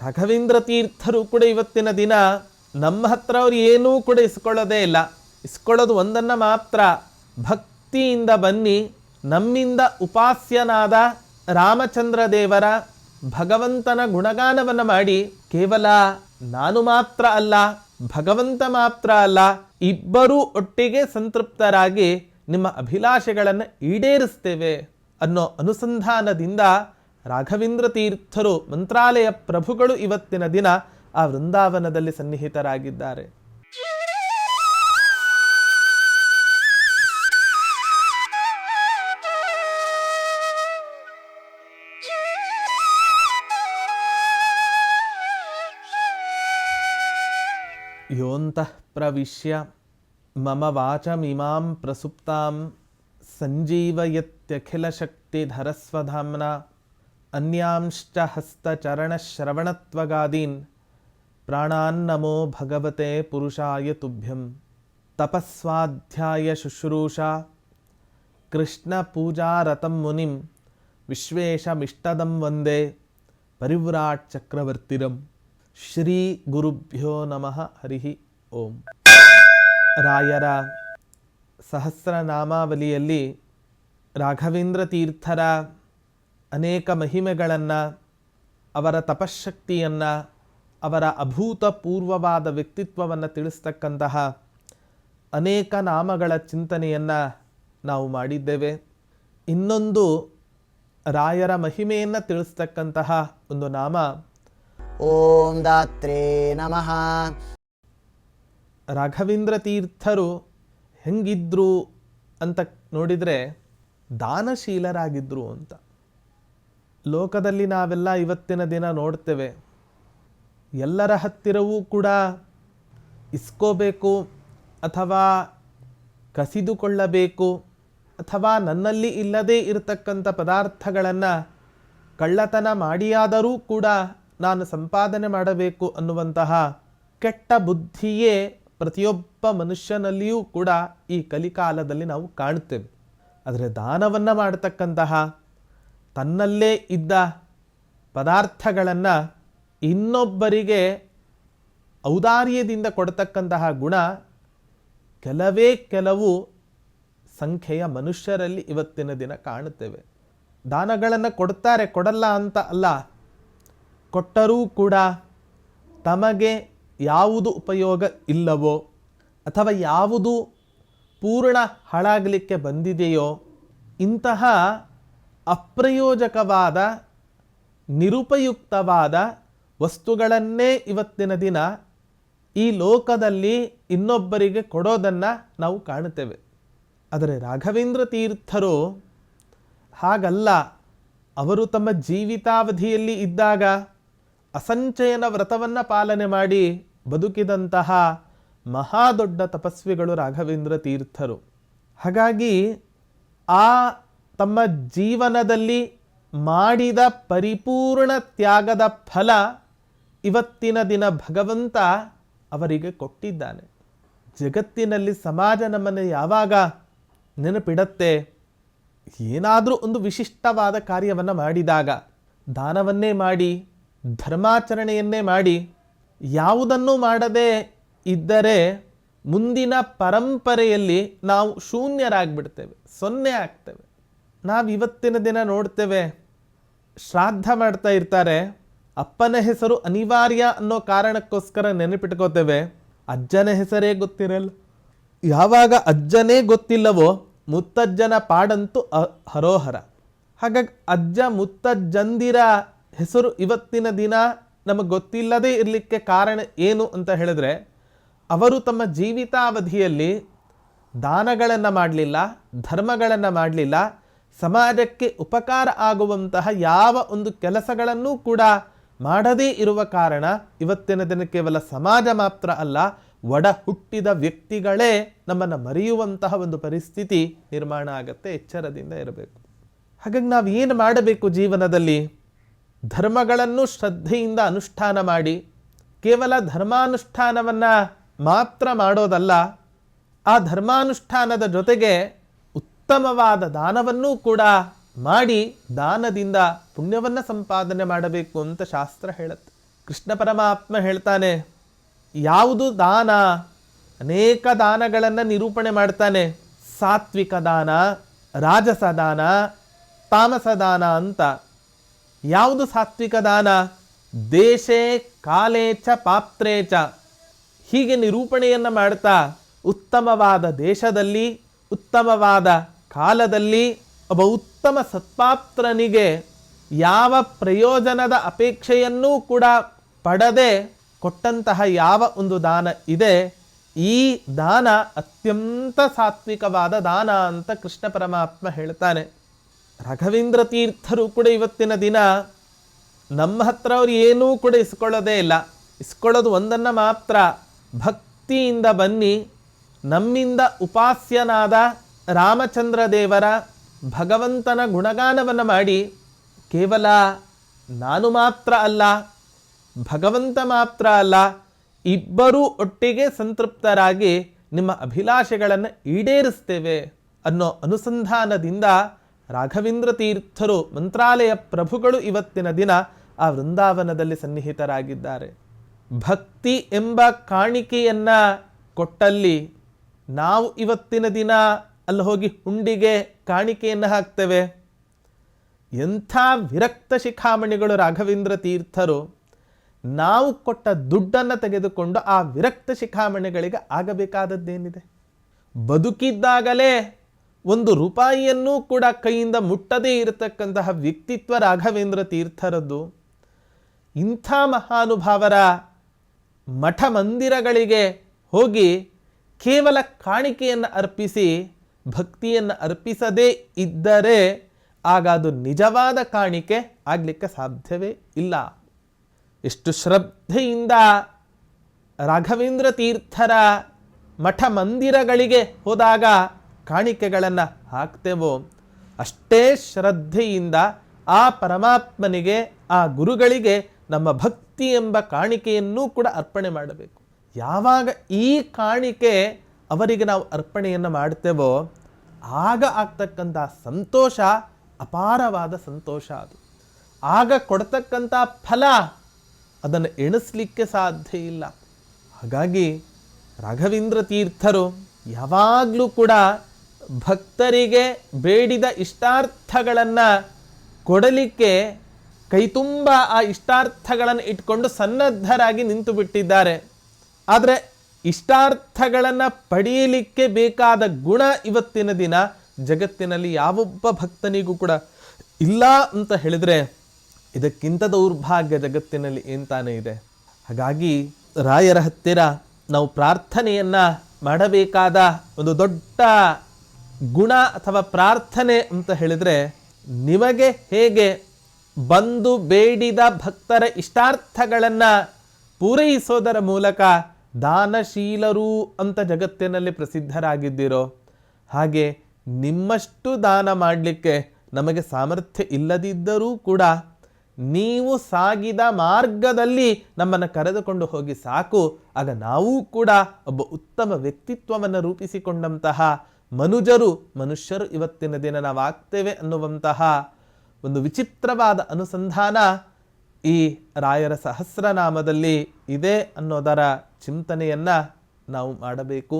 ರಾಘವೇಂದ್ರ ತೀರ್ಥರು ಕೂಡ ಇವತ್ತಿನ ದಿನ ನಮ್ಮ ಹತ್ರ ಅವ್ರು ಏನೂ ಕೂಡ ಇಸ್ಕೊಳ್ಳೋದೇ ಇಲ್ಲ. ಇಸ್ಕೊಳ್ಳೋದು ಒಂದನ್ನು ಮಾತ್ರ, ಭಕ್ತಿಯಿಂದ ಬನ್ನಿ, ನಮ್ಮಿಂದ ಉಪಾಸ್ಯನಾದ ರಾಮಚಂದ್ರ ದೇವರ ಭಗವಂತನ ಗುಣಗಾನವನ್ನು ಮಾಡಿ, ಕೇವಲ ನಾನು ಮಾತ್ರ ಅಲ್ಲ, ಭಗವಂತ ಮಾತ್ರ ಅಲ್ಲ, ಇಬ್ಬರೂ ಒಟ್ಟಿಗೆ ಸಂತೃಪ್ತರಾಗಿ ನಿಮ್ಮ ಅಭಿಲಾಷೆಗಳನ್ನು ಈಡೇರಿಸ್ತೇವೆ ಅನ್ನೋ ಅನುಸಂಧಾನದಿಂದ ರಾಘವೇಂದ್ರ ತೀರ್ಥರು ಮಂತ್ರಾಲಯ ಪ್ರಭುಗಳು ಇವತ್ತಿನ ದಿನ ಆ ವೃಂದಾವನದಲ್ಲಿ ಸನ್ನಿಹಿತರಾಗಿದ್ದಾರೆ. ಯೋಂತಃ ಪ್ರವಿಶ್ಯ ಮಮ ವಾಚಮಿಮಾಂ ಪ್ರಸುಪ್ತಾಂ ಸಂಜೀವಯತ್ಯಖಿಲಶಕ್ತಿಧರಸ್ವಧಾಮ್ನಾ ಅನ್ಯಾಂಶ್ಚ ಹಸ್ತಚರಣಶ್ರವಣತ್ವಗಾದೀನ್ ಪ್ರಾಣಾನ್ನಮೋ ಭಗವತೆ ಪುರುಷಾಯ ತುಭ್ಯಂ. ತಪಸ್ವಾಧ್ಯಾಯ ಶುಶ್ರೂಷಾ ಕೃಷ್ಣ ಪೂಜಾರತಂ ಮುನಿಂ ವಿಶ್ವೇಶಮಿಷ್ಟದಂ ವಂದೇ ಪರಿವ್ರಾಟ್ ಚಕ್ರವರ್ತಿರಂ. ಶ್ರೀ ಗುರುಭ್ಯೋ ನಮಃ. ಹರಿ ಓಂ. ರಾಯರ ಸಹಸ್ರನಾಮಾವಲಿಯಲ್ಲಿ ರಾಘವೇಂದ್ರ ತೀರ್ಥರ ಅನೇಕ ಮಹಿಮೆಗಳನ್ನು, ಅವರ ತಪಶಕ್ತಿಯನ್ನು, ಅವರ ಅಭೂತಪೂರ್ವವಾದ ವ್ಯಕ್ತಿತ್ವವನ್ನು ತಿಳಿಸ್ತಕ್ಕಂತಹ ಅನೇಕ ನಾಮಗಳ ಚಿಂತನೆಯನ್ನು ನಾವು ಮಾಡಿದ್ದೇವೆ. ಇನ್ನೊಂದು ರಾಯರ ಮಹಿಮೆಯನ್ನು ತಿಳಿಸ್ತಕ್ಕಂತಹ ಒಂದು ನಾಮ ಓಂ ದಾತ್ರೇ ನಮಃ. ರಾಘವೇಂದ್ರ ತೀರ್ಥರು ಹೆಂಗಿದ್ರು ಅಂತ ನೋಡಿದರೆ ದಾನಶೀಲರಾಗಿದ್ದರು ಅಂತ. ಲೋಕದಲ್ಲಿ ನಾವೆಲ್ಲ ಇವತ್ತಿನ ದಿನ ನೋಡ್ತೇವೆ, ಎಲ್ಲರ ಹತ್ತಿರವೂ ಕೂಡ ಇಸ್ಕೋಬೇಕು ಅಥವಾ ಕಸಿದುಕೊಳ್ಳಬೇಕು ಅಥವಾ ನನ್ನಲ್ಲಿ ಇಲ್ಲದೇ ಇರತಕ್ಕಂಥ ಪದಾರ್ಥಗಳನ್ನು ಕಳ್ಳತನ ಮಾಡಿಯಾದರೂ ಕೂಡ ನಾನು ಸಂಪಾದನೆ ಮಾಡಬೇಕು ಅನ್ನುವಂತಹ ಕೆಟ್ಟ ಬುದ್ಧಿಯೇ ಪ್ರತಿಯೊಬ್ಬ ಮನುಷ್ಯನಲ್ಲಿಯೂ ಕೂಡ ಈ ಕಲಿಕಾಲದಲ್ಲಿ ನಾವು ಕಾಣುತ್ತೇವೆ. ಆದರೆ ದಾನವನ್ನು ಮಾಡತಕ್ಕಂತಹ, ತನ್ನಲ್ಲೇ ಇದ್ದ ಪದಾರ್ಥಗಳನ್ನು ಇನ್ನೊಬ್ಬರಿಗೆ ಔದಾರ್ಯದಿಂದ ಕೊಡ್ತಕ್ಕಂತಹ ಗುಣ ಕೆಲವು ಸಂಖ್ಯೆಯ ಮನುಷ್ಯರಲ್ಲಿ ಇವತ್ತಿನ ದಿನ ಕಾಣುತ್ತೇವೆ. ದಾನಗಳನ್ನು ಕೊಡ್ತಾರೆ, ಕೊಡಲ್ಲ ಅಂತ ಅಲ್ಲ, ಕೊಟ್ಟರೂ ಕೂಡ ತಮಗೆ ಯಾವುದು ಉಪಯೋಗ ಇಲ್ಲವೋ ಅಥವಾ ಯಾವುದು ಪೂರ್ಣ ಹಾಳಾಗಲಿಕ್ಕೆ ಬಂದಿದೆಯೋ ಇಂತಹ ಅಪ್ರಯೋಜಕವಾದ, ನಿರುಪಯುಕ್ತವಾದ ವಸ್ತುಗಳನ್ನೇ ಇವತ್ತಿನ ದಿನ ಈ ಲೋಕದಲ್ಲಿ ಇನ್ನೊಬ್ಬರಿಗೆ ಕೊಡೋದನ್ನು ನಾವು ಕಾಣುತ್ತೇವೆ. ಆದರೆ ರಾಘವೇಂದ್ರ ತೀರ್ಥರು ಹಾಗಲ್ಲ. ಅವರು ತಮ್ಮ ಜೀವಿತಾವಧಿಯಲ್ಲಿ ಇದ್ದಾಗ ಅಸಂಚಯನ ವ್ರತವನ್ನು ಪಾಲನೆ ಮಾಡಿ ಬದುಕಿದಂತಹ ಮಹಾದೊಡ್ಡ ತಪಸ್ವಿಗಳು ರಾಘವೇಂದ್ರ ತೀರ್ಥರು. ಹಾಗಾಗಿ ಆ ತಮ್ಮ ಜೀವನದಲ್ಲಿ ಮಾಡಿದ ಪರಿಪೂರ್ಣ ತ್ಯಾಗದ ಫಲ ಇವತ್ತಿನ ದಿನ ಭಗವಂತ ಅವರಿಗೆ ಕೊಟ್ಟಿದ್ದಾನೆ. ಜಗತ್ತಿನಲ್ಲಿ ಸಮಾಜ ನಮ್ಮನ್ನು ಯಾವಾಗ ನೆನಪಿಡತ್ತೆ, ಏನಾದರೂ ಒಂದು ವಿಶಿಷ್ಟವಾದ ಕಾರ್ಯವನ್ನು ಮಾಡಿದಾಗ, ದಾನವನ್ನೇ ಮಾಡಿ, ಧರ್ಮಾಚರಣೆಯನ್ನೇ ಮಾಡಿ, ಯಾವುದನ್ನು ಮಾಡದೇ ಇದ್ದರೆ ಮುಂದಿನ ಪರಂಪರೆಯಲ್ಲಿ ನಾವು ಶೂನ್ಯರಾಗಿಬಿಡ್ತೇವೆ, ಸೊನ್ನೆ ಆಗ್ತೇವೆ. ನಾವು ಇವತ್ತಿನ ದಿನ ನೋಡ್ತೇವೆ, ಶ್ರಾದ್ದ ಮಾಡ್ತಾ ಇರ್ತಾರೆ, ಅಪ್ಪನ ಹೆಸರು ಅನಿವಾರ್ಯ ಅನ್ನೋ ಕಾರಣಕ್ಕೋಸ್ಕರ ನೆನಪಿಟ್ಕೋತೇವೆ, ಅಜ್ಜನ ಹೆಸರೇ ಗೊತ್ತಿರಲ್ಲ. ಯಾವಾಗ ಅಜ್ಜನೇ ಗೊತ್ತಿಲ್ಲವೋ ಮುತ್ತಜ್ಜನ ಪಾಡಂತೂ ಹರೋಹರ. ಹಾಗಾಗಿ ಅಜ್ಜ ಮುತ್ತಜ್ಜಂದಿರ ಹೆಸರು ಇವತ್ತಿನ ದಿನ ನಮಗೆ ಗೊತ್ತಿಲ್ಲದೇ ಇರಲಿಕ್ಕೆ ಕಾರಣ ಏನು ಅಂತ ಹೇಳಿದ್ರೆ, ಅವರು ತಮ್ಮ ಜೀವಿತಾವಧಿಯಲ್ಲಿ ದಾನಗಳನ್ನು ಮಾಡಲಿಲ್ಲ, ಧರ್ಮಗಳನ್ನು ಮಾಡಲಿಲ್ಲ, ಸಮಾಜಕ್ಕೆ ಉಪಕಾರ ಆಗುವಂತಹ ಯಾವ ಒಂದು ಕೆಲಸಗಳನ್ನೂ ಕೂಡ ಮಾಡದೇ ಇರುವ ಕಾರಣ ಇವತ್ತಿನ ದಿನ ಕೇವಲ ಸಮಾಜ ಮಾತ್ರ ಅಲ್ಲ, ಒಡ ಹುಟ್ಟಿದ ವ್ಯಕ್ತಿಗಳೇ ನಮ್ಮನ್ನು ಮರೆಯುವಂತಹ ಒಂದು ಪರಿಸ್ಥಿತಿ ನಿರ್ಮಾಣ ಆಗತ್ತೆ. ಎಚ್ಚರದಿಂದ ಇರಬೇಕು. ಹಾಗಾಗಿ ನಾವು ಏನು ಮಾಡಬೇಕು ಜೀವನದಲ್ಲಿ? ಧರ್ಮಗಳನ್ನು ಶ್ರದ್ಧೆಯಿಂದ ಅನುಷ್ಠಾನ ಮಾಡಿ, ಕೇವಲ ಧರ್ಮಾನುಷ್ಠಾನವನ್ನು ಮಾತ್ರ ಮಾಡೋದಲ್ಲ, ಆ ಧರ್ಮಾನುಷ್ಠಾನದ ಜೊತೆಗೆ ಉತ್ತಮವಾದ ದಾನವನ್ನೂ ಕೂಡ ಮಾಡಿ ದಾನದಿಂದ ಪುಣ್ಯವನ್ನು ಸಂಪಾದನೆ ಮಾಡಬೇಕು ಅಂತ ಶಾಸ್ತ್ರ ಹೇಳುತ್ತೆ. ಕೃಷ್ಣ ಪರಮಾತ್ಮ ಹೇಳ್ತಾನೆ, ಯಾವುದು ದಾನ? ಅನೇಕ ದಾನಗಳನ್ನು ನಿರೂಪಣೆ ಮಾಡ್ತಾನೆ. ಸಾತ್ವಿಕ ದಾನ, ರಾಜಸ ದಾನ, ತಾಮಸ ದಾನ ಅಂತ. ಯಾವುದು ಸಾತ್ವಿಕ ದಾನ? ದೇಶೇ ಕಾಲೇ ಚ ಪಾತ್ರೇ ಚ, ಹೀಗೆ ನಿರೂಪಣೆಯನ್ನು ಮಾಡ್ತಾ ಉತ್ತಮವಾದ ದೇಶದಲ್ಲಿ, ಉತ್ತಮವಾದ ಕಾಲದಲ್ಲಿ ಒಬ್ಬ ಉತ್ತಮ ಸತ್ಪಾತ್ರನಿಗೆ ಯಾವ ಪ್ರಯೋಜನದ ಅಪೇಕ್ಷೆಯನ್ನೂ ಕೂಡ ಪಡದೆ ಕೊಟ್ಟಂತಹ ಯಾವ ಒಂದು ದಾನ ಇದೆ, ಈ ದಾನ ಅತ್ಯಂತ ಸಾತ್ವಿಕವಾದ ದಾನ ಅಂತ ಕೃಷ್ಣ ಪರಮಾತ್ಮ ಹೇಳ್ತಾನೆ. ರಾಘವೇಂದ್ರ ತೀರ್ಥರು ಕೂಡ ಇವತ್ತಿನ ದಿನ ನಮ್ಮ ಹತ್ರ ಅವ್ರು ಏನೂ ಕೂಡ ಇಸ್ಕೊಳ್ಳೋದೇ ಇಲ್ಲ. ಇಸ್ಕೊಳ್ಳೋದು ಒಂದನ್ನು ಮಾತ್ರ, ಭಕ್ತಿಯಿಂದ ಬನ್ನಿ, ನಮ್ಮಿಂದ ಉಪಾಸ್ಯನಾದ ರಾಮಚಂದ್ರ ದೇವರ ಭಗವಂತನ ಗುಣಗಾನವನ್ನು ಮಾಡಿ, ಕೇವಲ ನಾನು ಮಾತ್ರ ಅಲ್ಲ, ಭಗವಂತ ಮಾತ್ರ ಅಲ್ಲ, ಇಬ್ಬರೂ ಒಟ್ಟಿಗೆ ಸಂತೃಪ್ತರಾಗಿ ನಿಮ್ಮ ಅಭಿಲಾಷೆಗಳನ್ನು ಈಡೇರಿಸ್ತೇವೆ ಅನ್ನೋ ಅನುಸಂಧಾನದಿಂದ ರಾಘವೇಂದ್ರ ತೀರ್ಥರು, ಮಂತ್ರಾಲಯ ಪ್ರಭುಗಳು ಇವತ್ತಿನ ದಿನ ಆ ವೃಂದಾವನದಲ್ಲಿ ಸನ್ನಿಹಿತರಾಗಿದ್ದಾರೆ. ಭಕ್ತಿ ಎಂಬ ಕಾಣಿಕೆಯನ್ನು ಕೊಟ್ಟಲ್ಲಿ ನಾವು ಇವತ್ತಿನ ದಿನ ಅಲ್ಲಿ ಹೋಗಿ ಹುಂಡಿಗೆ ಕಾಣಿಕೆಯನ್ನು ಹಾಕ್ತೇವೆ. ಎಂಥ ವಿರಕ್ತ ಶಿಖಾಮಣಿಗಳು ರಾಘವೇಂದ್ರ ತೀರ್ಥರು. ನಾವು ಕೊಟ್ಟ ದುಡ್ಡನ್ನು ತೆಗೆದುಕೊಂಡು ಆ ವಿರಕ್ತ ಶಿಖಾಮಣಿಗಳಿಗೆ ಆಗಬೇಕಾದದ್ದೇನಿದೆ? ಬದುಕಿದ್ದಾಗಲೇ ಒಂದು ರೂಪಾಯಿಯನ್ನೂ ಕೂಡ ಕೈಯಿಂದ ಮುಟ್ಟದೇ ಇರತಕ್ಕಂತಹ ವ್ಯಕ್ತಿತ್ವ ರಾಘವೇಂದ್ರ ತೀರ್ಥರದ್ದು. ಇಂಥ ಮಹಾನುಭಾವರ ಮಠ ಮಂದಿರಗಳಿಗೆ ಹೋಗಿ ಕೇವಲ ಕಾಣಿಕೆಯನ್ನು ಅರ್ಪಿಸಿ ಭಕ್ತಿಯನ್ನು ಅರ್ಪಿಸದೇ ಇದ್ದರೆ ಆಗ ಅದು ನಿಜವಾದ ಕಾಣಿಕೆ ಆಗಲಿಕ್ಕೆ ಸಾಧ್ಯವೇ ಇಲ್ಲ. ಎಷ್ಟು ಶ್ರದ್ಧೆಯಿಂದ ರಾಘವೇಂದ್ರ ತೀರ್ಥರ ಮಠ ಮಂದಿರಗಳಿಗೆ ಹೋದಾಗ ಕಾಣಿಕೆಗಳನ್ನು ಹಾಕ್ತೇವೋ, ಅಷ್ಟೇ ಶ್ರದ್ಧೆಯಿಂದ ಆ ಪರಮಾತ್ಮನಿಗೆ, ಆ ಗುರುಗಳಿಗೆ ನಮ್ಮ ಭಕ್ತಿ ಎಂಬ ಕಾಣಿಕೆಯನ್ನೂ ಕೂಡ ಅರ್ಪಣೆ ಮಾಡಬೇಕು. ಯಾವಾಗ ಈ ಕಾಣಿಕೆ ಅವರಿಗೆ ನಾವು ಅರ್ಪಣೆಯನ್ನು ಮಾಡ್ತೇವೋ ಆಗ ಆಗ್ತಕ್ಕಂಥ ಸಂತೋಷ ಅಪಾರವಾದ ಸಂತೋಷ. ಅದು ಆಗ ಕೊಡ್ತಕ್ಕಂಥ ಫಲ ಅದನ್ನು ಎಣಿಸ್ಲಿಕ್ಕೆ ಸಾಧ್ಯ ಇಲ್ಲ. ಹಾಗಾಗಿ ರಾಘವೇಂದ್ರ ತೀರ್ಥರು ಯಾವಾಗಲೂ ಕೂಡ ಭಕ್ತರಿಗೆ ಬೇಡಿದ ಇಷ್ಟಾರ್ಥಗಳನ್ನು ಕೊಡಲಿಕ್ಕೆ ಕೈತುಂಬ ಆ ಇಷ್ಟಾರ್ಥಗಳನ್ನು ಇಟ್ಕೊಂಡು ಸನ್ನದ್ಧರಾಗಿ ನಿಂತು ಬಿಟ್ಟಿದ್ದಾರೆ. ಆದರೆ ಇಷ್ಟಾರ್ಥಗಳನ್ನು ಪಡೆಯಲಿಕ್ಕೆ ಬೇಕಾದ ಗುಣ ಇವತ್ತಿನ ದಿನ ಜಗತ್ತಿನಲ್ಲಿ ಯಾವೊಬ್ಬ ಭಕ್ತನಿಗೂ ಕೂಡ ಇಲ್ಲ ಅಂತ ಹೇಳಿದರೆ ಇದಕ್ಕಿಂತ ದೌರ್ಭಾಗ್ಯ ಜಗತ್ತಿನಲ್ಲಿ ಏನ್ತಾನೆ ಇದೆ. ಹಾಗಾಗಿ ರಾಯರ ಹತ್ತಿರ ನಾವು ಪ್ರಾರ್ಥನೆಯನ್ನು ಮಾಡಬೇಕಾದ ಒಂದು ದೊಡ್ಡ ಗುಣ ಅಥವಾ ಪ್ರಾರ್ಥನೆ ಅಂತ ಹೇಳಿದರೆ, ನಿಮಗೆ ಹೇಗೆ ಬಂದು ಬೇಡಿದ ಭಕ್ತರ ಇಷ್ಟಾರ್ಥಗಳನ್ನು ಪೂರೈಸೋದರ ಮೂಲಕ ದಾನಶೀಲರು ಅಂತ ಜಗತ್ತಿನಲ್ಲಿ ಪ್ರಸಿದ್ಧರಾಗಿದ್ದೀರೋ, ಹಾಗೆ ನಿಮ್ಮಷ್ಟು ದಾನ ಮಾಡಲಿಕ್ಕೆ ನಮಗೆ ಸಾಮರ್ಥ್ಯ ಇಲ್ಲದಿದ್ದರೂ ಕೂಡ ನೀವು ಸಾಗಿದ ಮಾರ್ಗದಲ್ಲಿ ನಮ್ಮನ್ನು ಕರೆದುಕೊಂಡು ಹೋಗಿ ಸಾಕು. ಆಗ ನಾವೂ ಕೂಡ ಒಬ್ಬ ಉತ್ತಮ ವ್ಯಕ್ತಿತ್ವವನ್ನು ರೂಪಿಸಿಕೊಂಡಂತಹ ಮನುಷ್ಯರು ಇವತ್ತಿನ ದಿನ ನಾವಾಗ್ತೇವೆ ಅನ್ನುವಂತಹ ಒಂದು ವಿಚಿತ್ರವಾದ ಅನುಸಂಧಾನ ಈ ರಾಯರ ಸಹಸ್ರನಾಮದಲ್ಲಿ ಇದೆ ಅನ್ನೋದರ ಚಿಂತನೆಯನ್ನು ನಾವು ಮಾಡಬೇಕು.